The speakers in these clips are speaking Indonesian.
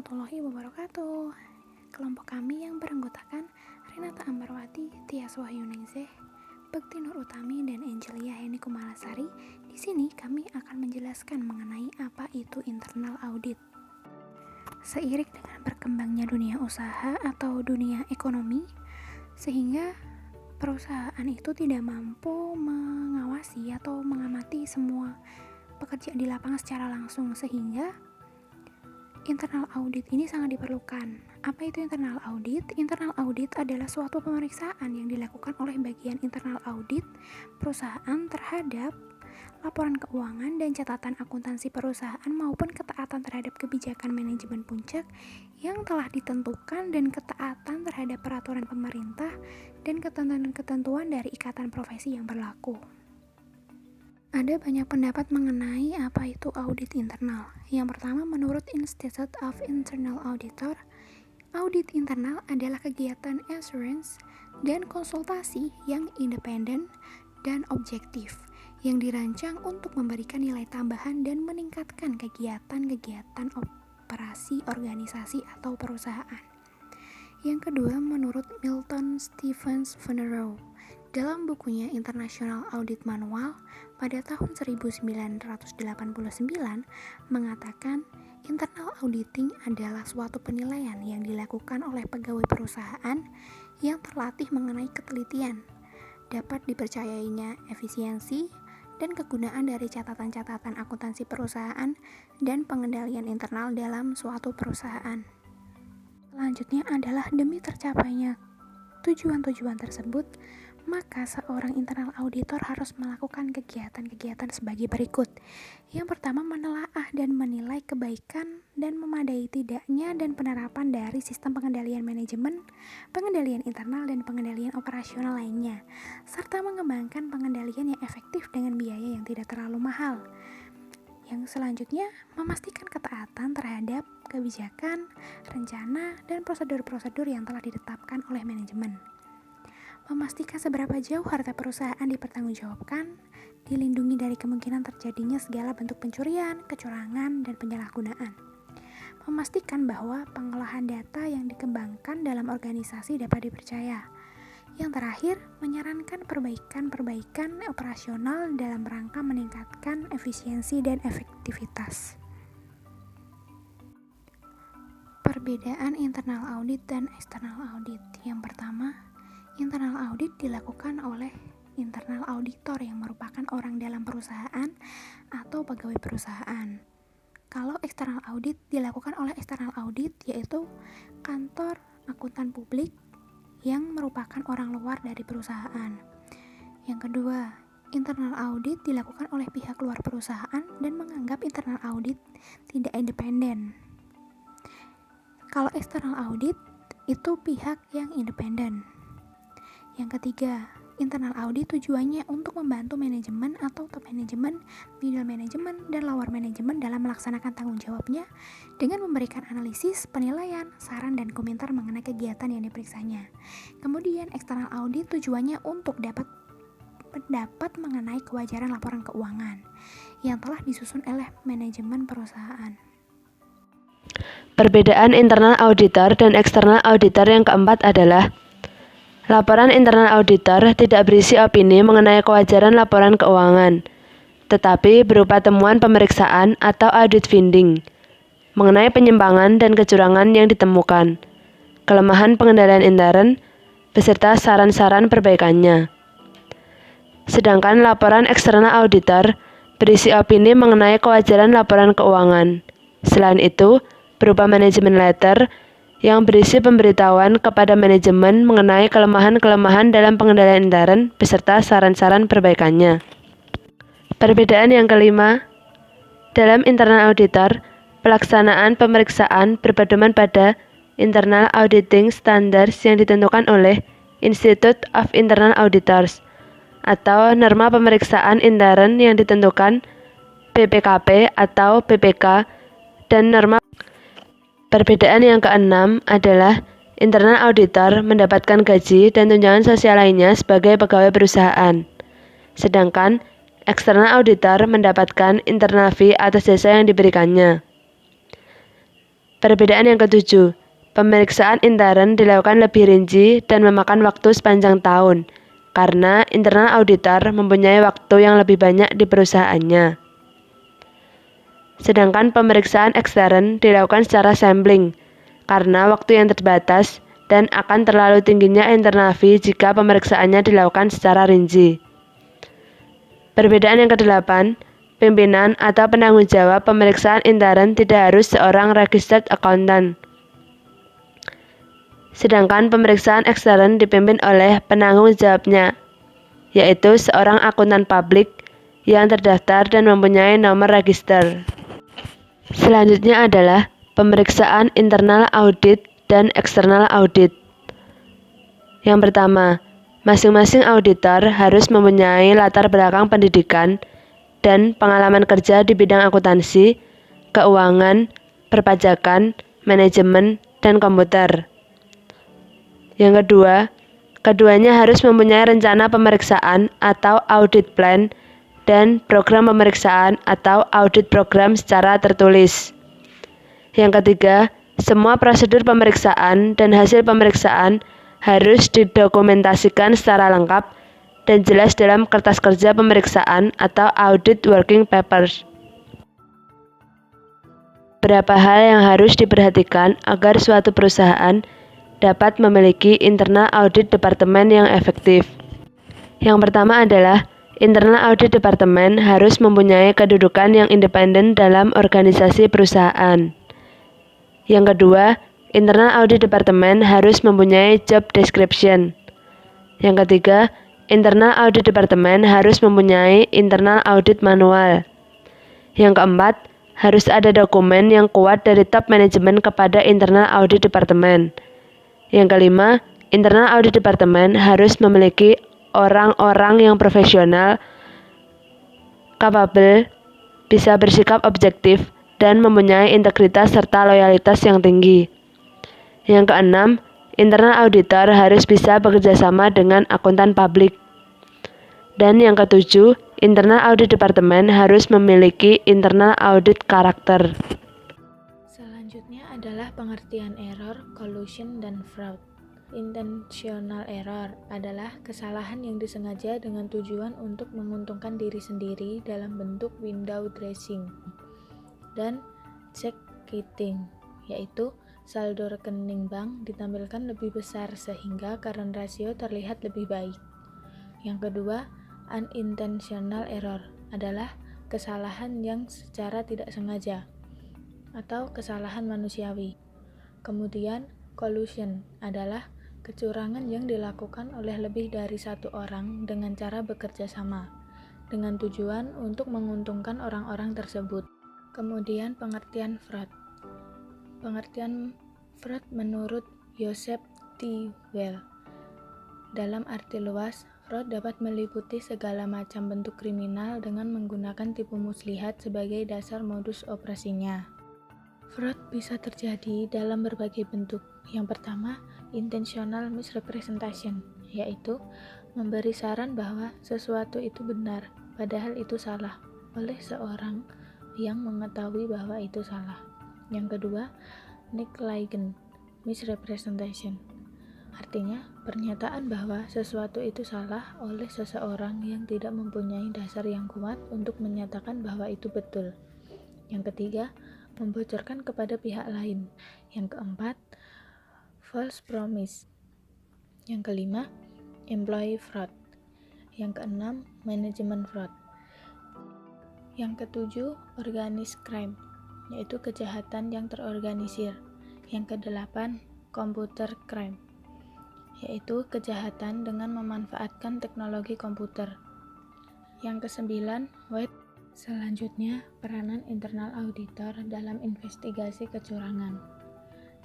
warahmatullahi wabarakatuh. Kelompok kami yang beranggotakan Renata Ambarwati, Tias Wahyuningsih, Bekti Nur Utami, dan Angelia Heni Kumalasari. Di sini kami akan menjelaskan mengenai apa itu internal audit. Seiring dengan berkembangnya dunia usaha atau dunia ekonomi, sehingga perusahaan itu tidak mampu mengawasi atau mengamati semua pekerjaan di lapangan secara langsung, sehingga internal audit ini sangat diperlukan. Apa itu internal audit? Internal audit adalah suatu pemeriksaan yang dilakukan oleh bagian internal audit perusahaan terhadap laporan keuangan dan catatan akuntansi perusahaan maupun ketaatan terhadap kebijakan manajemen puncak yang telah ditentukan dan ketaatan terhadap peraturan pemerintah dan ketentuan-ketentuan dari ikatan profesi yang berlaku. Ada banyak pendapat mengenai apa itu audit internal. Yang pertama, menurut Institute of Internal Auditor, audit internal adalah kegiatan assurance dan konsultasi yang independen dan objektif, yang dirancang untuk memberikan nilai tambahan dan meningkatkan kegiatan-kegiatan operasi organisasi atau perusahaan. Yang kedua, menurut Milton Stevens Venero, dalam bukunya International Audit Manual pada tahun 1989 mengatakan internal auditing adalah suatu penilaian yang dilakukan oleh pegawai perusahaan yang terlatih mengenai ketelitian, dapat dipercayainya efisiensi, dan kegunaan dari catatan-catatan akuntansi perusahaan dan pengendalian internal dalam suatu perusahaan. Selanjutnya adalah demi tercapainya tujuan-tujuan tersebut, maka seorang internal auditor harus melakukan kegiatan-kegiatan sebagai berikut. Yang pertama, menelaah dan menilai kebaikan dan memadai tidaknya dan penerapan dari sistem pengendalian manajemen, pengendalian internal, dan pengendalian operasional lainnya, serta mengembangkan pengendalian yang efektif dengan biaya yang tidak terlalu mahal. Yang selanjutnya, memastikan ketaatan terhadap kebijakan, rencana, dan prosedur-prosedur yang telah ditetapkan oleh manajemen. Memastikan seberapa jauh harta perusahaan dipertanggungjawabkan, dilindungi dari kemungkinan terjadinya segala bentuk pencurian, kecurangan, dan penyalahgunaan. Memastikan bahwa pengolahan data yang dikembangkan dalam organisasi dapat dipercaya. Yang terakhir, menyarankan perbaikan-perbaikan operasional dalam rangka meningkatkan efisiensi dan efektivitas. Perbedaan internal audit dan eksternal audit. Yang pertama, internal audit dilakukan oleh internal auditor yang merupakan orang dalam perusahaan atau pegawai perusahaan. Kalau eksternal audit dilakukan oleh eksternal audit, yaitu kantor akuntan publik yang merupakan orang luar dari perusahaan. Yang kedua, internal audit dilakukan oleh pihak luar perusahaan dan menganggap internal audit tidak independen. Kalau eksternal audit itu pihak yang independen. Yang ketiga, internal audit tujuannya untuk membantu manajemen atau top manajemen, middle manajemen, dan lower manajemen dalam melaksanakan tanggung jawabnya dengan memberikan analisis, penilaian, saran, dan komentar mengenai kegiatan yang diperiksanya. Kemudian, eksternal audit tujuannya untuk dapat pendapat mengenai kewajaran laporan keuangan yang telah disusun oleh manajemen perusahaan. Perbedaan internal auditor dan eksternal auditor yang keempat adalah laporan internal auditor tidak berisi opini mengenai kewajaran laporan keuangan, tetapi berupa temuan pemeriksaan atau audit finding mengenai penyimpangan dan kecurangan yang ditemukan, kelemahan pengendalian intern, beserta saran-saran perbaikannya. Sedangkan laporan eksternal auditor berisi opini mengenai kewajaran laporan keuangan. Selain itu, berupa manajemen letter yang berisi pemberitahuan kepada manajemen mengenai kelemahan-kelemahan dalam pengendalian intern beserta saran-saran perbaikannya. Perbedaan yang kelima, dalam internal auditor, pelaksanaan pemeriksaan berpedoman pada Internal Auditing Standards yang ditentukan oleh Institute of Internal Auditors atau norma pemeriksaan intern yang ditentukan BPKP atau BPK dan norma. Perbedaan yang keenam adalah internal auditor mendapatkan gaji dan tunjangan sosial lainnya sebagai pegawai perusahaan, sedangkan eksternal auditor mendapatkan internal fee atas jasa yang diberikannya. Perbedaan yang ketujuh, pemeriksaan intern dilakukan lebih rinci dan memakan waktu sepanjang tahun, karena internal auditor mempunyai waktu yang lebih banyak di perusahaannya. Sedangkan pemeriksaan ekstern dilakukan secara sampling, karena waktu yang terbatas dan akan terlalu tingginya internal fee jika pemeriksaannya dilakukan secara rinci. Perbedaan yang kedelapan, pimpinan atau penanggung jawab pemeriksaan intern tidak harus seorang registered accountant. Sedangkan pemeriksaan ekstern dipimpin oleh penanggung jawabnya, yaitu seorang akuntan publik yang terdaftar dan mempunyai nomor register. Selanjutnya adalah pemeriksaan internal audit dan eksternal audit. Yang pertama, masing-masing auditor harus mempunyai latar belakang pendidikan dan pengalaman kerja di bidang akuntansi, keuangan, perpajakan, manajemen, dan komputer. Yang kedua, keduanya harus mempunyai rencana pemeriksaan atau audit plan dan program pemeriksaan atau audit program secara tertulis. Yang ketiga, semua prosedur pemeriksaan dan hasil pemeriksaan harus didokumentasikan secara lengkap dan jelas dalam kertas kerja pemeriksaan atau audit working papers. Beberapa hal yang harus diperhatikan agar suatu perusahaan dapat memiliki internal audit departemen yang efektif. Yang pertama adalah internal audit departemen harus mempunyai kedudukan yang independen dalam organisasi perusahaan. Yang kedua, internal audit departemen harus mempunyai job description. Yang ketiga, internal audit departemen harus mempunyai internal audit manual. Yang keempat, harus ada dokumen yang kuat dari top manajemen kepada internal audit departemen. Yang kelima, internal audit departemen harus memiliki orang-orang yang profesional, capable, bisa bersikap objektif, dan mempunyai integritas serta loyalitas yang tinggi. Yang keenam, internal auditor harus bisa bekerjasama dengan akuntan publik. Dan yang ketujuh, internal audit departemen harus memiliki internal audit karakter. Selanjutnya adalah pengertian error, collusion, dan fraud. Intentional error adalah kesalahan yang disengaja dengan tujuan untuk menguntungkan diri sendiri dalam bentuk window dressing dan check kiting, yaitu saldo rekening bank ditampilkan lebih besar sehingga current ratio terlihat lebih baik. Yang kedua, unintentional error adalah kesalahan yang secara tidak sengaja atau kesalahan manusiawi. Kemudian, collusion adalah kecurangan yang dilakukan oleh lebih dari satu orang dengan cara bekerja sama, dengan tujuan untuk menguntungkan orang-orang tersebut. Kemudian pengertian fraud. Pengertian fraud menurut Joseph T. Well. Dalam arti luas, fraud dapat meliputi segala macam bentuk kriminal dengan menggunakan tipu muslihat sebagai dasar modus operasinya. Fraud bisa terjadi dalam berbagai bentuk. Yang pertama, intentional misrepresentation, yaitu memberi saran bahwa sesuatu itu benar, padahal itu salah, oleh seorang yang mengetahui bahwa itu salah. Yang kedua, negligent misrepresentation, artinya pernyataan bahwa sesuatu itu salah oleh seseorang yang tidak mempunyai dasar yang kuat untuk menyatakan bahwa itu betul. Yang ketiga, membocorkan kepada pihak lain. Yang keempat, false promise. Yang kelima, employee fraud. Yang keenam, management fraud. Yang ketujuh, organized crime, yaitu kejahatan yang terorganisir. Yang kedelapan, computer crime, yaitu kejahatan dengan memanfaatkan teknologi komputer. Yang kesembilan, white. Selanjutnya, peranan internal auditor dalam investigasi kecurangan.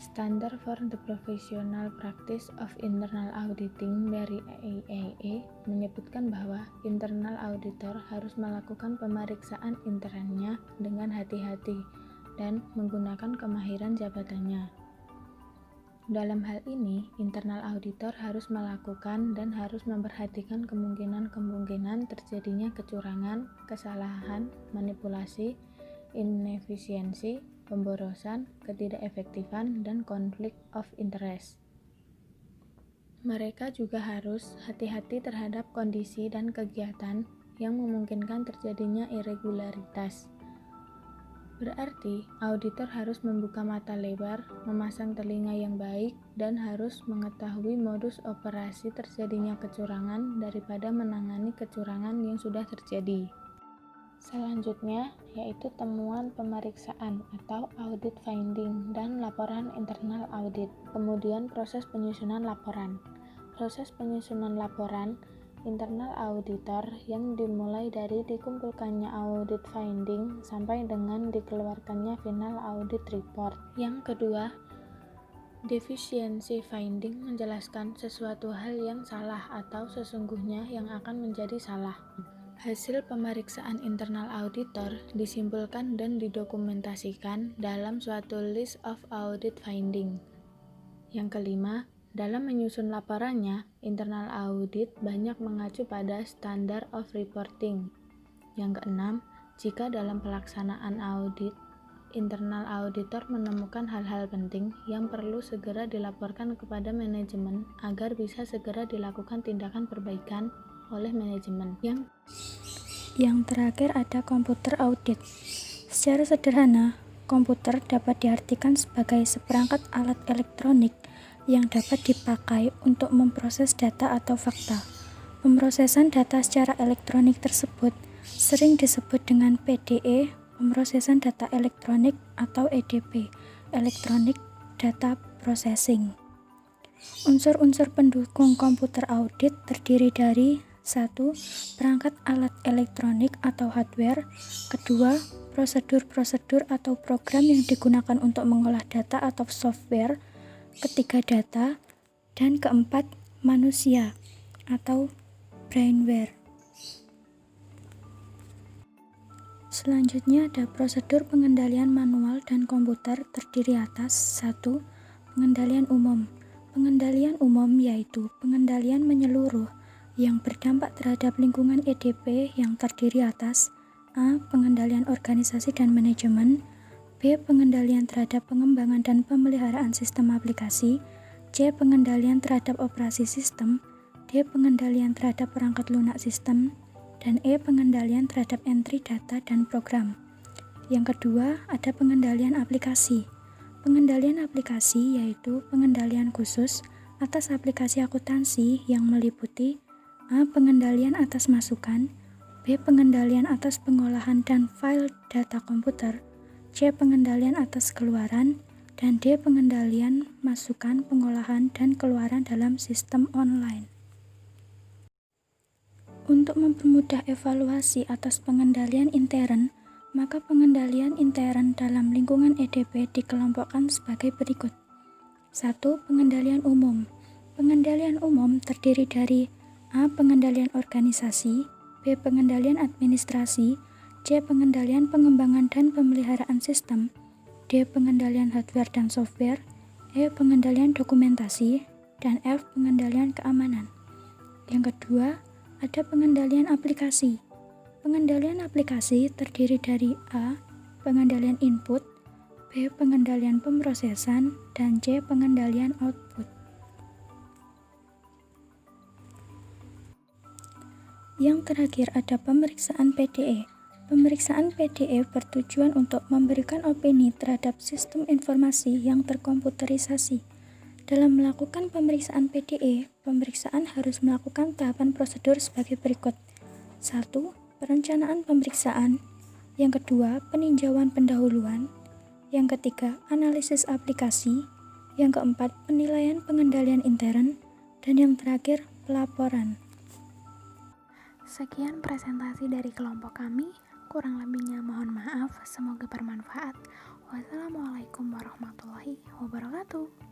Standard for the Professional Practice of Internal Auditing dari AIA menyebutkan bahwa internal auditor harus melakukan pemeriksaan internnya dengan hati-hati dan menggunakan kemahiran jabatannya. Dalam hal ini, internal auditor harus melakukan dan harus memperhatikan kemungkinan-kemungkinan terjadinya kecurangan, kesalahan, manipulasi, inefisiensi, pemborosan, ketidakefektifan, dan konflik of interest. Mereka juga harus hati-hati terhadap kondisi dan kegiatan yang memungkinkan terjadinya irregularitas. Berarti, auditor harus membuka mata lebar, memasang telinga yang baik, dan harus mengetahui modus operasi terjadinya kecurangan daripada menangani kecurangan yang sudah terjadi. Selanjutnya, yaitu temuan pemeriksaan atau audit finding dan laporan internal audit. Kemudian proses penyusunan laporan. Proses penyusunan laporan internal auditor yang dimulai dari dikumpulkannya audit finding sampai dengan dikeluarkannya final audit report. Yang kedua, deficiency finding menjelaskan sesuatu hal yang salah atau sesungguhnya yang akan menjadi salah. Hasil pemeriksaan internal auditor disimpulkan dan didokumentasikan dalam suatu list of audit finding. Yang kelima, dalam menyusun laporannya, internal audit banyak mengacu pada standard of reporting. Yang keenam, jika dalam pelaksanaan audit, internal auditor menemukan hal-hal penting yang perlu segera dilaporkan kepada manajemen agar bisa segera dilakukan tindakan perbaikan oleh manajemen. Yang terakhir ada komputer audit. Secara sederhana, komputer dapat diartikan sebagai seperangkat alat elektronik yang dapat dipakai untuk memproses data atau fakta. Pemrosesan data secara elektronik tersebut sering disebut dengan PDE, pemrosesan data elektronik, atau EDP, Electronic Data Processing. Unsur-unsur pendukung komputer audit terdiri dari 1. Perangkat alat elektronik atau hardware. 2. Prosedur-prosedur atau program yang digunakan untuk mengolah data atau software. 3. Data. Dan 4. Manusia atau brainware. Selanjutnya ada prosedur pengendalian manual dan komputer terdiri atas 1. Pengendalian umum. Pengendalian umum yaitu pengendalian menyeluruh yang berdampak terhadap lingkungan EDP yang terdiri atas A. Pengendalian organisasi dan manajemen, B. Pengendalian terhadap pengembangan dan pemeliharaan sistem aplikasi, C. Pengendalian terhadap operasi sistem, D. Pengendalian terhadap perangkat lunak sistem, dan E. Pengendalian terhadap entry data dan program. Yang kedua, ada pengendalian aplikasi. Pengendalian aplikasi yaitu pengendalian khusus atas aplikasi akuntansi yang meliputi A. Pengendalian atas masukan, B. Pengendalian atas pengolahan dan file data komputer, C. Pengendalian atas keluaran, dan D. Pengendalian masukan, pengolahan, dan keluaran dalam sistem online. Untuk mempermudah evaluasi atas pengendalian intern, maka pengendalian intern dalam lingkungan EDP dikelompokkan sebagai berikut. 1. Pengendalian umum. Pengendalian umum terdiri dari A. Pengendalian organisasi, B. Pengendalian administrasi, C. Pengendalian pengembangan dan pemeliharaan sistem, D. Pengendalian hardware dan software, E. Pengendalian dokumentasi, dan F. Pengendalian keamanan. Yang kedua, ada pengendalian aplikasi. Pengendalian aplikasi terdiri dari A. Pengendalian input, B. Pengendalian pemrosesan, dan C. Pengendalian output. Yang terakhir ada pemeriksaan PDE. Pemeriksaan PDE bertujuan untuk memberikan opini terhadap sistem informasi yang terkomputerisasi. Dalam melakukan pemeriksaan PDE, pemeriksaan harus melakukan tahapan prosedur sebagai berikut. 1. Perencanaan pemeriksaan. Yang kedua, peninjauan pendahuluan. Yang ketiga, analisis aplikasi. Yang keempat, penilaian pengendalian intern. Dan yang terakhir, pelaporan. Sekian presentasi dari kelompok kami, kurang lebihnya mohon maaf, semoga bermanfaat. Wassalamualaikum warahmatullahi wabarakatuh.